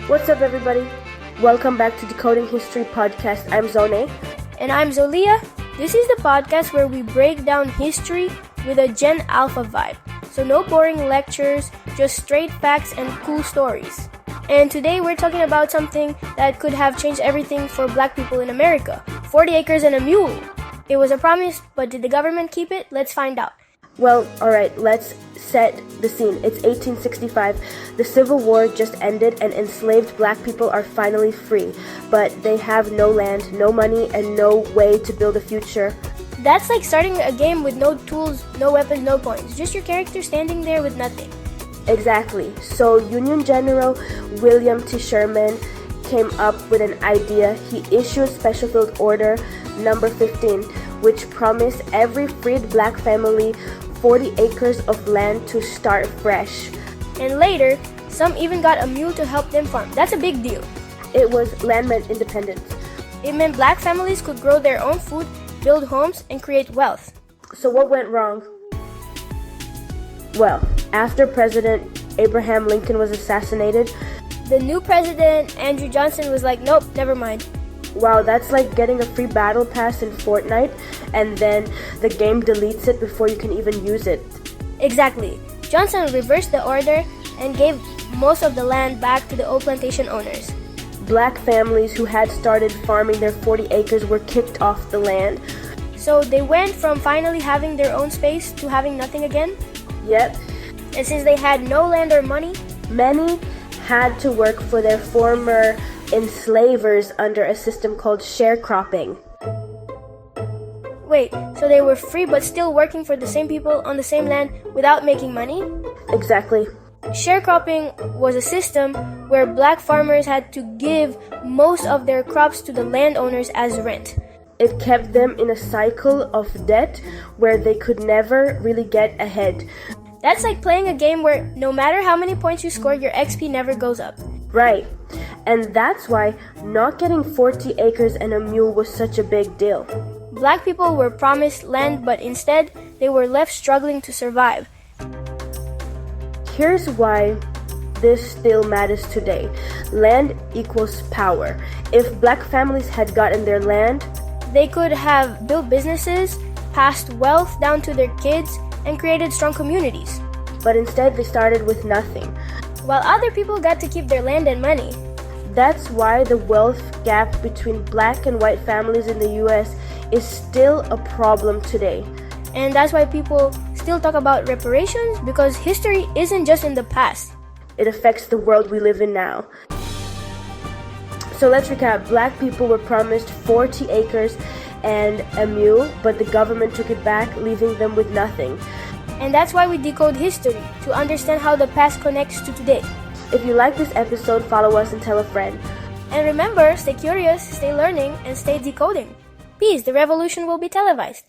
What's up, everybody? Welcome back to Decoding History Podcast. I'm Zone. And I'm Zolia. This is the podcast where we break down history with a Gen Alpha vibe. So no boring lectures, just straight facts and cool stories. And today we're talking about something that could have changed everything for black people in America. 40 acres and a mule. It was a promise, but did the government keep it? Let's find out. Well, alright, let's set the scene. It's 1865. The Civil War just ended and enslaved black people are finally free. But they have no land, no money, and no way to build a future. That's like starting a game with no tools, no weapons, no points. Just your character standing there with nothing. Exactly. So Union General William T. Sherman came up with an idea. He issued Special Field Order number 15, which promised every freed black family 40 acres of land to start fresh. And later, some even got a mule to help them farm. That's a big deal. It was land meant independence. It meant black families could grow their own food, build homes, and create wealth. So what went wrong? Well, after President Abraham Lincoln was assassinated, the new president, Andrew Johnson, was like, nope, never mind. Wow, that's like getting a free battle pass in Fortnite and then the game deletes it before you can even use it. Exactly. Johnson reversed the order and gave most of the land back to the old plantation owners. Black families who had started farming their 40 acres were kicked off the land. So they went from finally having their own space to having nothing again? Yep. And since they had no land or money, many had to work for their former enslavers under a system called sharecropping. Wait, so they were free but still working for the same people on the same land without making money? Exactly. Sharecropping was a system where black farmers had to give most of their crops to the landowners as rent. It kept them in a cycle of debt where they could never really get ahead. That's like playing a game where no matter how many points you score, your XP never goes up. Right. And that's why not getting 40 acres and a mule was such a big deal. Black people were promised land, but instead, they were left struggling to survive. Here's why this still matters today. Land equals power. If black families had gotten their land, they could have built businesses, passed wealth down to their kids, and created strong communities. But instead, they started with nothing. While other people got to keep their land and money. That's why the wealth gap between black and white families in the US is still a problem today. And that's why people still talk about reparations, because history isn't just in the past. It affects the world we live in now. So let's recap. Black people were promised 40 acres and a mule, but the government took it back, leaving them with nothing. And that's why we decode history, to understand how the past connects to today. If you like this episode, follow us and tell a friend. And remember, stay curious, stay learning, and stay decoding. Peace, the revolution will be televised.